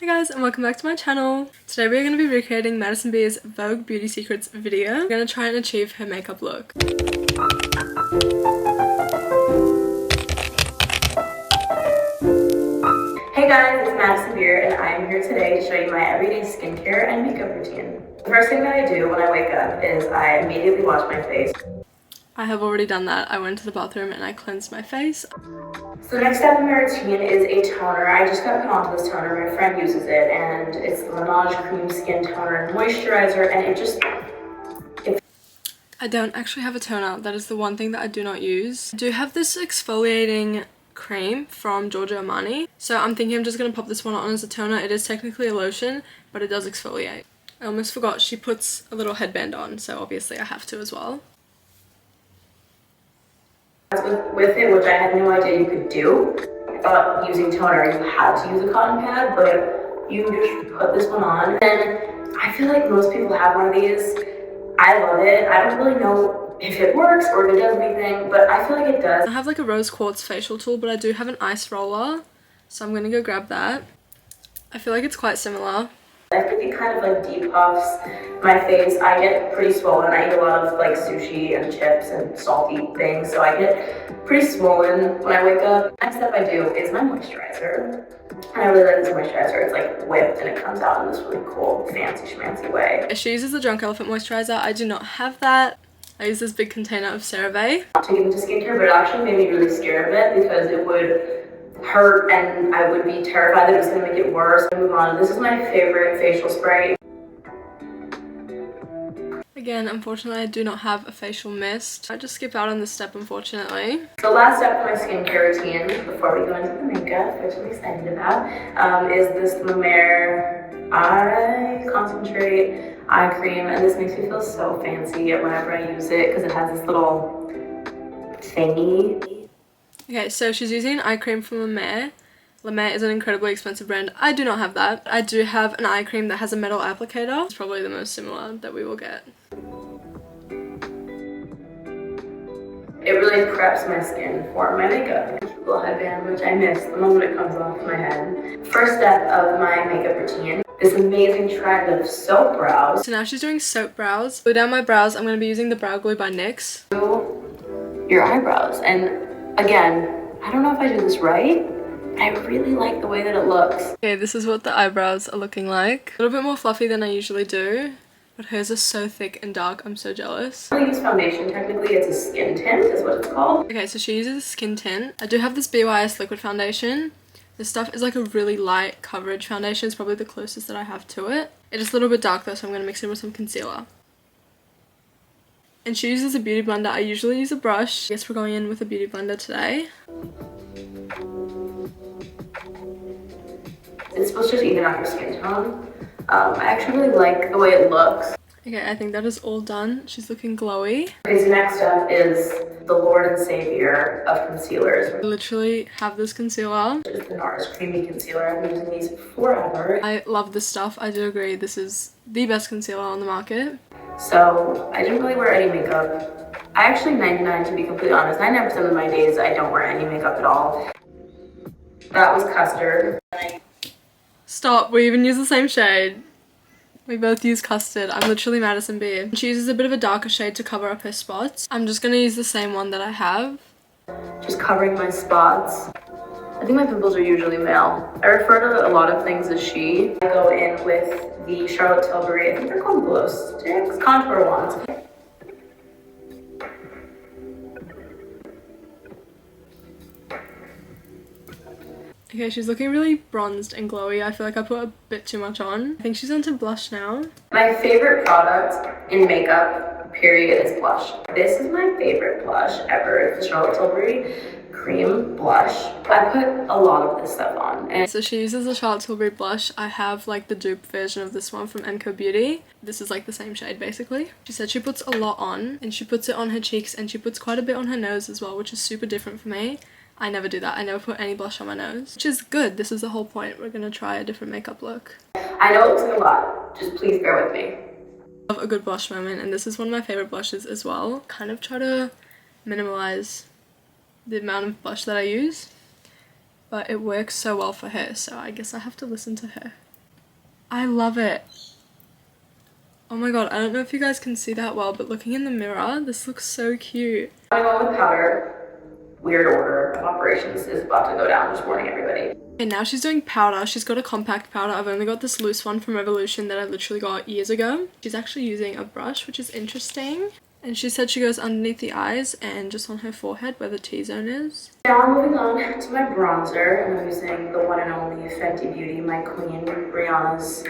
Hey guys, and welcome back to my channel. Today we are going to be recreating Madison Beer's Vogue Beauty Secrets video. We're going to try and achieve her makeup look. Hey guys, it's Madison Beer and I am here today to show you my everyday skincare and makeup routine. The first thing that I do when I wake up is I immediately wash my face. I have already done that. I went to the bathroom and I cleansed my face. So the next step in my routine is a toner. I just got put onto this toner. My friend uses it and it's the Laneige Cream Skin Toner and Moisturizer, and I don't actually have a toner. That is the one thing that I do not use. I do have this exfoliating cream from Giorgio Armani. So I'm thinking I'm just going to pop this one on as a toner. It is technically a lotion, but it does exfoliate. I almost forgot she puts a little headband on, so obviously I have to as well. With it, which I had no idea you could do. I thought using toner you had to use a cotton pad, but you just put this one on. And I feel like most people have one of these. I love it. I don't really know if it works or if it does anything, but I feel like it does. I have like a rose quartz facial tool, but I do have an ice roller, so I'm gonna go grab that. I feel like it's quite similar. I think it kind of like depuffs my face. I get pretty swollen. I eat a lot of like sushi and chips and salty things, so I get pretty swollen when I wake up. Next step I do is my moisturizer. And I really like this moisturizer. It's like whipped and it comes out in this really cool fancy schmancy way. She uses the Drunk Elephant moisturizer. I do not have that. I use this big container of CeraVe. Not to get into skincare, but it actually made me really scared of it because it would hurt and I would be terrified that it was going to make it worse. Move on. This is my favorite facial spray. Again, unfortunately, I do not have a facial mist. I just skip out on this step, unfortunately. The last step of my skincare routine before we go into the makeup, which I'm excited about, is this *mrak eye concentrate eye cream, and this makes me feel so fancy whenever I use it because it has this little thingy. Okay, so she's using an eye cream from *mrak. *mrak is an incredibly expensive brand. I do not have that. I do have an eye cream that has a metal applicator. It's probably the most similar that we will get. It really preps my skin for my makeup. Cute little headband, which I miss the moment it comes off my head. First step of my makeup routine, this amazing trend of soap brows. So now she's doing soap brows. Glue down my brows. I'm going to be using the Brow Glue by NYX. Your eyebrows. And again, I don't know if I do this right, but I really like the way that it looks. Okay, this is what the eyebrows are looking like. A little bit more fluffy than I usually do, but hers are so thick and dark. I'm so jealous. I use foundation. Technically, it's a skin tint is what it's called. Okay, so she uses a skin tint. I do have this BYS liquid foundation. This stuff is like a really light coverage foundation. It's probably the closest that I have to it. It is a little bit dark though, so I'm going to mix it with some concealer. And she uses a beauty blender. I usually use a brush. I guess we're going in with a beauty blender today. It's supposed to just even out your skin tone. I actually really like the way it looks. Okay, I think that is all done. She's looking glowy. Okay, so next up is the Lord and Savior of concealers. I literally have this concealer. It's the NARS Creamy Concealer. I've been using these forever. I love this stuff. I do agree. This is the best concealer on the market. So I didn't really wear any makeup. I actually 99 to be completely honest. 99% of my days I don't wear any makeup at all. That was Custard. Stop, we even use the same shade. We both use Custard. I'm literally Madison Beer. She uses a bit of a darker shade to cover up her spots. I'm just gonna use the same one that I have. Just covering my spots. I think my pimples are usually male. I refer to a lot of things as she. I go in with the Charlotte Tilbury, I think they're called glow sticks, contour wands. Okay, she's looking really bronzed and glowy. I feel like I put a bit too much on. I think she's onto blush now. My favorite product in makeup, period, is blush. This is my favorite blush ever. It's the Charlotte Tilbury Cream Blush. I put a lot of this stuff on. And so she uses the Charlotte Tilbury blush. I have like the dupe version of this one from MCO Beauty. This is like the same shade basically. She said she puts a lot on, and she puts it on her cheeks, and she puts quite a bit on her nose as well, which is super different for me. I never do that. I never put any blush on my nose, which is good. This is the whole point. We're gonna try a different makeup look. I know it looks like a lot. Just please bear with me. I love a good blush moment, and this is one of my favorite blushes as well. Kind of try to minimalize the amount of blush that I use, but it works so well for her, so I guess I have to listen to her. I love it. Oh my god, I don't know if you guys can see that well, but looking in the mirror, this looks so cute. I'm going with powder. Weird order of operations is about to go down. Just warning everybody. Okay, now she's doing powder. She's got a compact powder. I've only got this loose one from Revolution that I literally got years ago. She's actually using a brush, which is interesting. And she said she goes underneath the eyes and just on her forehead where the T-zone is. Now I'm moving on to my bronzer, and I'm using the one and only Fenty Beauty, my queen, Rihanna's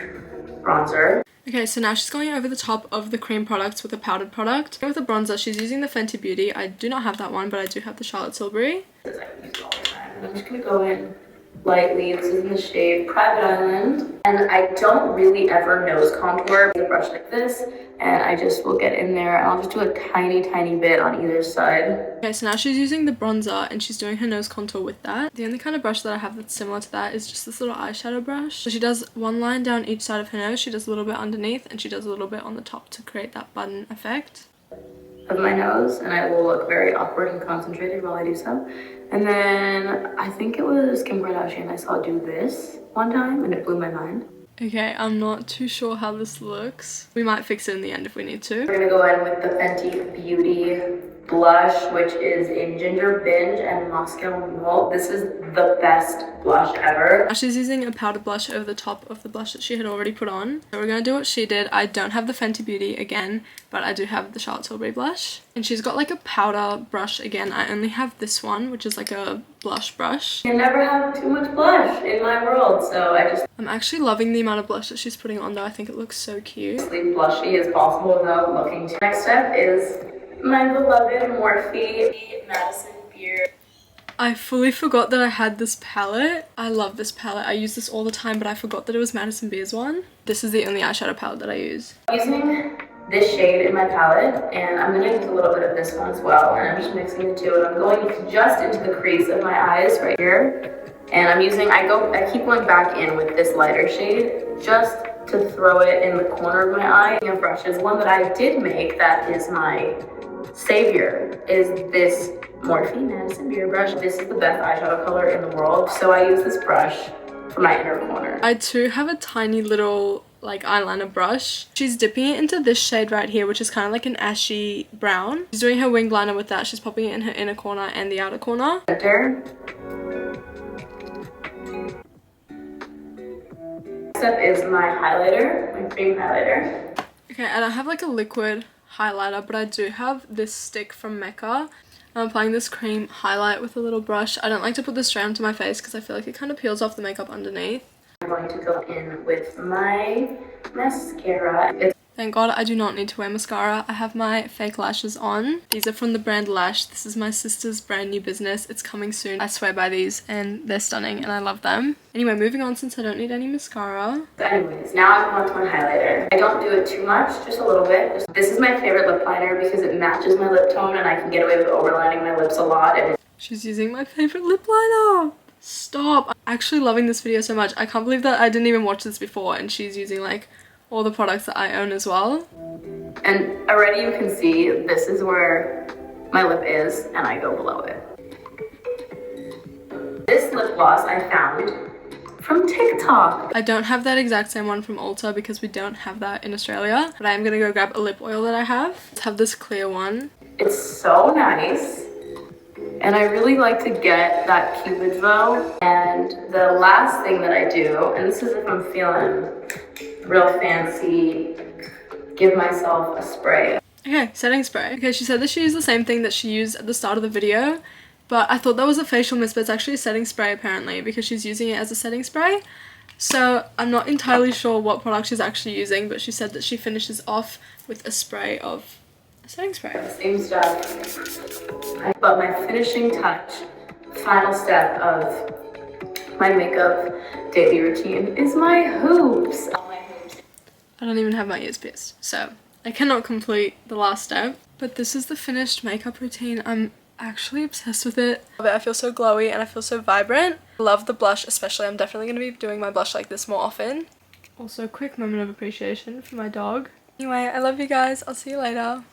bronzer. Okay, so now she's going over the top of the cream products with a powdered product. With the bronzer, she's using the Fenty Beauty. I do not have that one, but I do have the Charlotte Tilbury. I use it all the time. And I'm just gonna go in lightly. This is in the shade Private Island. And I don't really ever nose contour with a brush like this. And I just will get in there and I'll just do a tiny, tiny bit on either side. Okay, so now she's using the bronzer and she's doing her nose contour with that. The only kind of brush that I have that's similar to that is just this little eyeshadow brush. So she does one line down each side of her nose, she does a little bit underneath, and she does a little bit on the top to create that button effect Of my nose, and I will look very awkward and concentrated while I do so. And then I think it was Kim Kardashian, I saw do this one time and it blew my mind. Okay, I'm not too sure how this looks. We might fix it in the end if we need to. We're gonna go in with the Fenty Beauty blush, which is in Ginger Binge and Moscow Mule. This is the best blush ever. Now she's using a powder blush over the top of the blush that she had already put on. So we're gonna do what she did. I don't have the Fenty Beauty again, but I do have the Charlotte Tilbury blush. And she's got like a powder brush again. I only have this one, which is like a blush brush. You never have too much blush in my world, so I'm actually loving the amount of blush that she's putting on though. I think it looks so cute. as blushy as possible without looking too. Next step is my beloved Morphe Madison Beer. I fully forgot that I had this palette. I love this palette. I use this all the time, but I forgot that it was Madison Beer's one. This is the only eyeshadow palette that I use. I'm using this shade in my palette, and I'm gonna use a little bit of this one as well, and I'm just mixing the two, and I'm going just into the crease of my eyes right here. And I'm using, I keep going back in with this lighter shade just to throw it in the corner of my eye. And brushes, one that I did make that is my savior is this Morphe Madison Beer brush. This is the best eyeshadow color in the world, so I use this brush for my inner corner. I too have a tiny little like eyeliner brush. She's dipping it into this shade right here, which is kind of like an ashy brown. She's doing her winged liner with that. She's popping it in her inner corner and the outer corner. Center. Next up is my highlighter, my cream highlighter. Okay, I don't have like a liquid highlighter, but I do have this stick from Mecca. I'm applying this cream highlight with a little brush. I don't like to put this straight onto my face because I feel like it kind of peels off the makeup underneath. I'm going to go in with my mascara. Thank God I do not need to wear mascara. I have my fake lashes on. These are from the brand Lash. This is my sister's brand new business. It's coming soon. I swear by these and they're stunning and I love them. Anyway, moving on since I don't need any mascara. So anyways, now I'm on to my highlighter. I don't do it too much, just a little bit. This is my favorite lip liner because it matches my lip tone and I can get away with overlining my lips a lot. And she's using my favorite lip liner. Stop. I'm actually loving this video so much. I can't believe that I didn't even watch this before and she's using like all the products that I own as well. And already you can see this is where my lip is and I go below it. This lip gloss I found from TikTok. I don't have that exact same one from Ulta because we don't have that in Australia, but I am gonna go grab a lip oil that I have. Let's have this clear one. It's so nice. And I really like to get that Cupid bow. And the last thing that I do, and this is if I'm feeling real fancy, give myself a spray. Okay, setting spray. Okay, she said that she used the same thing that she used at the start of the video, but I thought that was a facial mist, but it's actually a setting spray apparently because she's using it as a setting spray. So I'm not entirely sure what product she's actually using, but she said that she finishes off with a spray of a setting spray. Same stuff. But my finishing touch, final step of my makeup daily routine is my hoops. I don't even have my ears pierced, so I cannot complete the last step. But this is the finished makeup routine. I'm actually obsessed with it. I feel so glowy and I feel so vibrant. I love the blush especially. I'm definitely going to be doing my blush like this more often. Also, quick moment of appreciation for my dog. Anyway, I love you guys. I'll see you later.